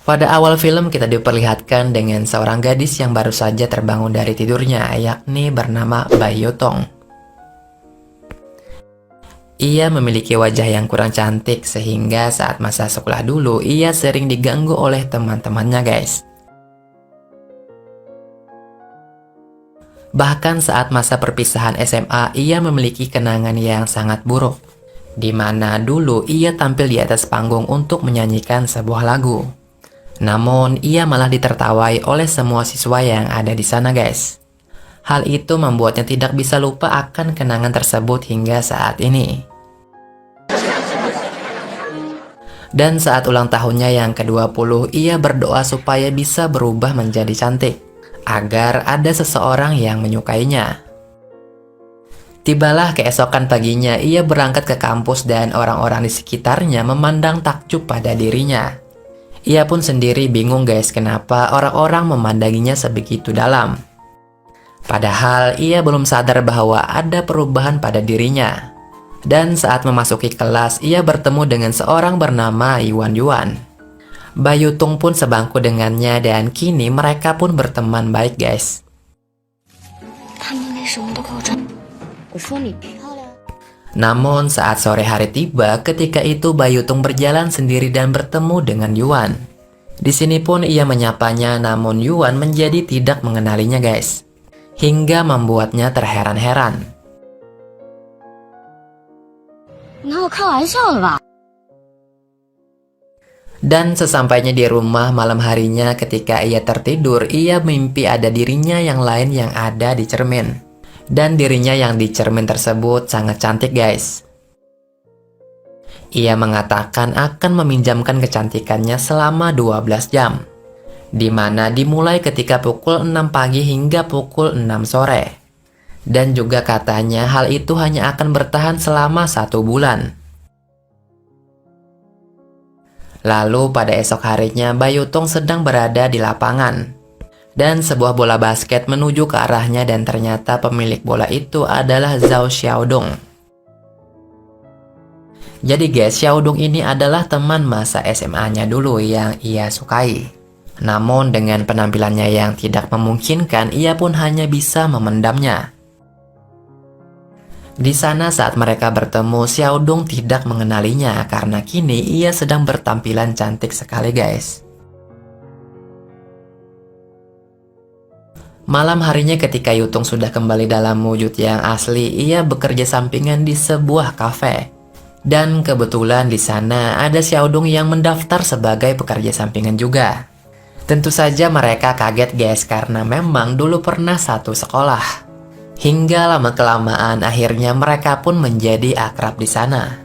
Pada awal film kita diperlihatkan dengan seorang gadis yang baru saja terbangun dari tidurnya, yakni bernama Bai Yutong. Ia memiliki wajah yang kurang cantik sehingga saat masa sekolah dulu ia sering diganggu oleh teman-temannya guys. Bahkan saat masa perpisahan SMA ia memiliki kenangan yang sangat buruk, di mana dulu ia tampil di atas panggung untuk menyanyikan sebuah lagu. Namun ia malah ditertawai oleh semua siswa yang ada di sana guys. Hal itu membuatnya tidak bisa lupa akan kenangan tersebut hingga saat ini. Dan saat ulang tahunnya yang ke-20, ia berdoa supaya bisa berubah menjadi cantik, agar ada seseorang yang menyukainya. Tibalah keesokan paginya, ia berangkat ke kampus dan orang-orang di sekitarnya memandang takjub pada dirinya. Ia pun sendiri bingung guys kenapa orang-orang memandanginya sebegitu dalam. Padahal ia belum sadar bahwa ada perubahan pada dirinya. Dan saat memasuki kelas, ia bertemu dengan seorang bernama Yuan Yuan. Bai Yutong pun sebangku dengannya dan kini mereka pun berteman baik guys. Namun saat sore hari tiba, ketika itu Bai Yutong berjalan sendiri dan bertemu dengan Yuan. Di sini pun ia menyapanya, namun Yuan menjadi tidak mengenalinya guys. Hingga membuatnya terheran-heran. Dan sesampainya di rumah malam harinya ketika ia tertidur, ia mimpi ada dirinya yang lain yang ada di cermin. Dan dirinya yang di cermin tersebut sangat cantik guys. Ia mengatakan akan meminjamkan kecantikannya selama 12 jam. Di mana dimulai ketika pukul 6 pagi hingga pukul 6 sore. Dan juga katanya hal itu hanya akan bertahan selama 1 bulan. Lalu pada esok harinya Bai Yutong sedang berada di lapangan. Dan sebuah bola basket menuju ke arahnya dan ternyata pemilik bola itu adalah Zhao Xiaodong. Jadi guys, Xiaodong ini adalah teman masa SMA-nya dulu yang ia sukai. Namun dengan penampilannya yang tidak memungkinkan, ia pun hanya bisa memendamnya. Di sana saat mereka bertemu, Xiaodong tidak mengenalinya karena kini ia sedang bertampilan cantik sekali guys. Malam harinya ketika Yutong sudah kembali dalam wujud yang asli, ia bekerja sampingan di sebuah kafe. Dan kebetulan di sana ada Xiaodong yang mendaftar sebagai pekerja sampingan juga. Tentu saja mereka kaget guys karena memang dulu pernah satu sekolah. Hingga lama-kelamaan akhirnya mereka pun menjadi akrab di sana.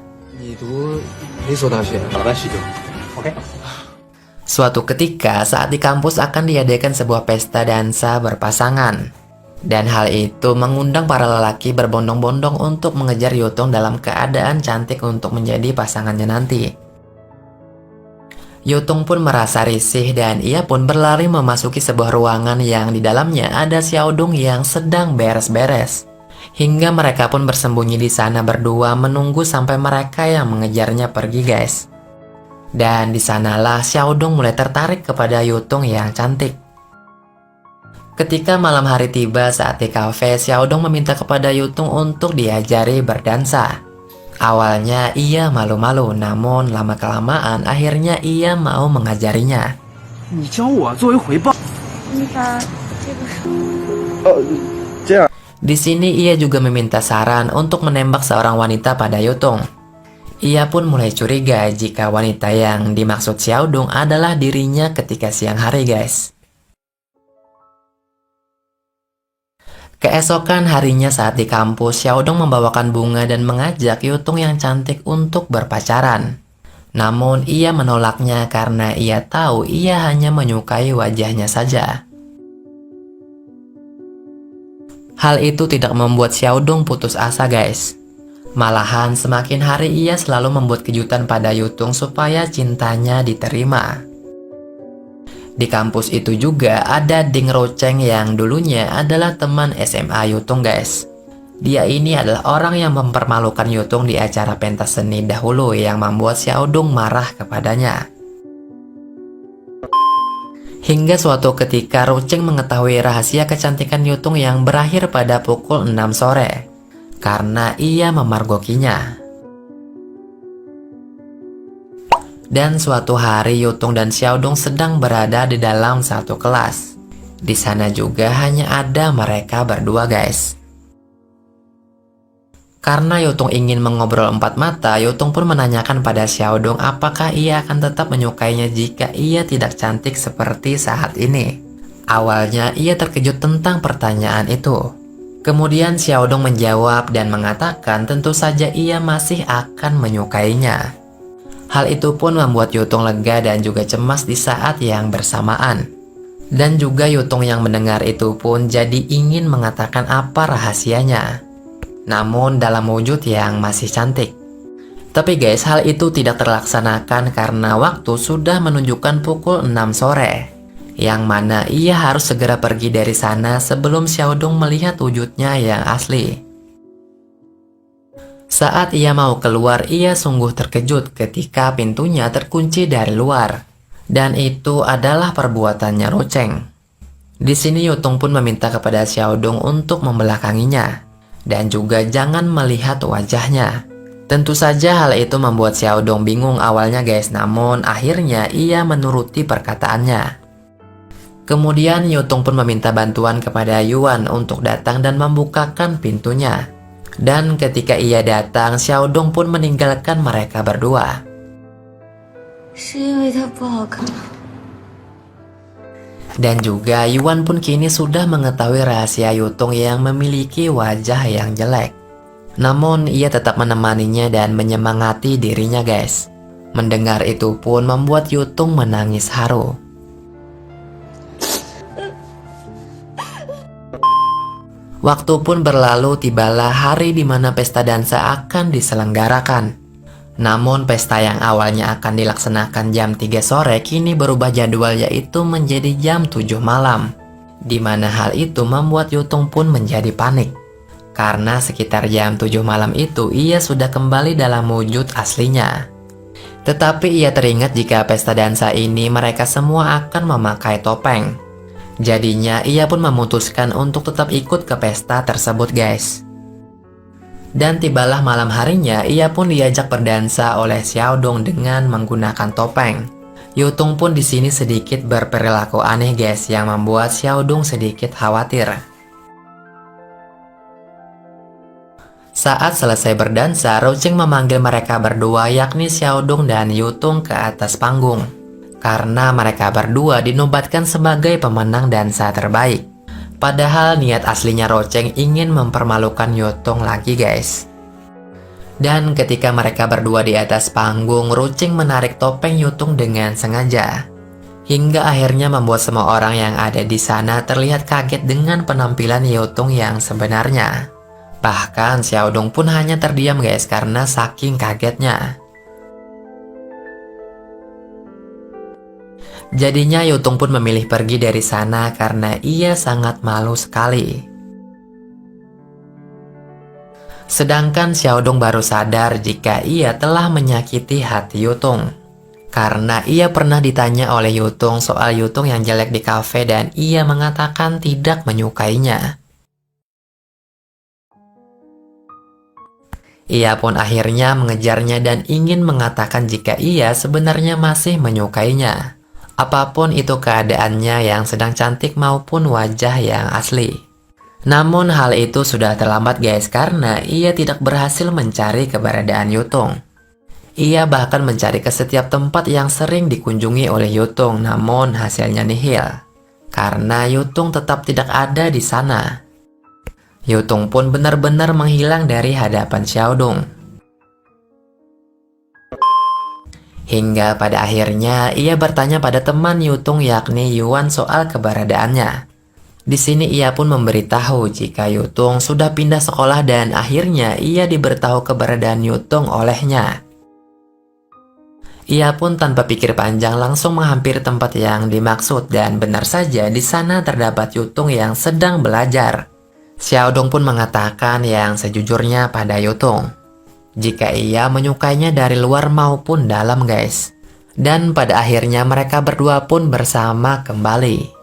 Suatu ketika saat di kampus akan diadakan sebuah pesta dansa berpasangan. Dan hal itu mengundang para lelaki berbondong-bondong untuk mengejar Yutong dalam keadaan cantik untuk menjadi pasangannya nanti. Yutong pun merasa risih dan ia pun berlari memasuki sebuah ruangan yang di dalamnya ada Xiaodong yang sedang beres-beres. Hingga mereka pun bersembunyi di sana berdua menunggu sampai mereka yang mengejarnya pergi guys. Dan di sanalah Xiaodong mulai tertarik kepada Yutong yang cantik. Ketika malam hari tiba saat di kafe, Xiaodong meminta kepada Yutong untuk diajari berdansa. Awalnya ia malu-malu, namun lama-kelamaan akhirnya ia mau mengajarinya. Di sini ia juga meminta saran untuk menembak seorang wanita pada Yutong. Ia pun mulai curiga jika wanita yang dimaksud Xiaodong adalah dirinya ketika siang hari guys. Keesokan harinya saat di kampus, Xiaodong membawakan bunga dan mengajak Yutong yang cantik untuk berpacaran. Namun ia menolaknya karena ia tahu ia hanya menyukai wajahnya saja. Hal itu tidak membuat Xiaodong putus asa guys. Malahan semakin hari ia selalu membuat kejutan pada Yutong supaya cintanya diterima. Di kampus itu juga ada Ding Rocheng yang dulunya adalah teman SMA Yutong guys. Dia ini adalah orang yang mempermalukan Yutong di acara pentas seni dahulu yang membuat Xiaodong marah kepadanya. Hingga suatu ketika Ruceng mengetahui rahasia kecantikan Yutung yang berakhir pada pukul 6 sore karena ia memergokinya. Dan suatu hari Yutung dan Xiaodong sedang berada di dalam satu kelas. Di sana juga hanya ada mereka berdua guys. Karena Yutung ingin mengobrol empat mata, Yutung pun menanyakan pada Xiaodong apakah ia akan tetap menyukainya jika ia tidak cantik seperti saat ini. Awalnya ia terkejut tentang pertanyaan itu. Kemudian Xiaodong menjawab dan mengatakan tentu saja ia masih akan menyukainya. Hal itu pun membuat Yutung lega dan juga cemas di saat yang bersamaan. Dan juga Yutung yang mendengar itu pun jadi ingin mengatakan apa rahasianya. Namun dalam wujud yang masih cantik. Tapi guys, hal itu tidak terlaksanakan karena waktu sudah menunjukkan pukul 6 sore. Yang mana ia harus segera pergi dari sana sebelum Xiaodong melihat wujudnya yang asli. Saat ia mau keluar, ia sungguh terkejut ketika pintunya terkunci dari luar. Dan itu adalah perbuatannya Ruceng. Di sini Yutung pun meminta kepada Xiaodong untuk membelakanginya. Dan juga jangan melihat wajahnya. Tentu saja hal itu membuat Xiaodong bingung awalnya guys, namun akhirnya ia menuruti perkataannya. Kemudian Yutung pun meminta bantuan kepada Yuan untuk datang dan membukakan pintunya. Dan ketika ia datang, Xiaodong pun meninggalkan mereka berdua. Dan juga Yuan pun kini sudah mengetahui rahasia Yutung yang memiliki wajah yang jelek. Namun ia tetap menemaninya dan menyemangati dirinya guys. Mendengar itu pun membuat Yutung menangis haru. Waktu pun berlalu, tibalah hari di mana pesta dansa akan diselenggarakan. Namun pesta yang awalnya akan dilaksanakan jam 3 sore kini berubah jadwal yaitu menjadi jam 7 malam. Di mana hal itu membuat Yutung pun menjadi panik. Karena sekitar jam 7 malam itu ia sudah kembali dalam wujud aslinya. Tetapi ia teringat jika pesta dansa ini mereka semua akan memakai topeng. Jadinya ia pun memutuskan untuk tetap ikut ke pesta tersebut guys. Dan tibalah malam harinya ia pun diajak berdansa oleh Xiaodong dengan menggunakan topeng. Yutung pun di sini sedikit berperilaku aneh guys yang membuat Xiaodong sedikit khawatir. Saat selesai berdansa, Ruceng memanggil mereka berdua yakni Xiaodong dan Yutung ke atas panggung. Karena mereka berdua dinobatkan sebagai pemenang dansa terbaik. Padahal niat aslinya Ruceng ingin mempermalukan Yutung lagi guys. Dan ketika mereka berdua di atas panggung, Ruceng menarik topeng Yutung dengan sengaja. Hingga akhirnya membuat semua orang yang ada di sana terlihat kaget dengan penampilan Yutung yang sebenarnya. Bahkan Xiaodong pun hanya terdiam guys karena saking kagetnya. Jadinya Yutung pun memilih pergi dari sana karena ia sangat malu sekali. Sedangkan Xiaodong baru sadar jika ia telah menyakiti hati Yutung. Karena ia pernah ditanya oleh Yutung soal Yutung yang jelek di kafe dan ia mengatakan tidak menyukainya. Ia pun akhirnya mengejarnya dan ingin mengatakan jika ia sebenarnya masih menyukainya. Apapun itu keadaannya yang sedang cantik maupun wajah yang asli. Namun hal itu sudah terlambat guys karena ia tidak berhasil mencari keberadaan Yutung. Ia bahkan mencari ke setiap tempat yang sering dikunjungi oleh Yutung namun hasilnya nihil. Karena Yutung tetap tidak ada di sana. Yutung pun benar-benar menghilang dari hadapan Xiaodong. Hingga pada akhirnya ia bertanya pada teman Yutung yakni Yuan soal keberadaannya. Di sini ia pun memberitahu jika Yutung sudah pindah sekolah dan akhirnya ia diberitahu keberadaan Yutung olehnya. Ia pun tanpa pikir panjang langsung menghampiri tempat yang dimaksud dan benar saja di sana terdapat Yutung yang sedang belajar. Xiaodong pun mengatakan yang sejujurnya pada Yutung. Jika ia menyukainya dari luar maupun dalam guys. Dan pada akhirnya mereka berdua pun bersama kembali.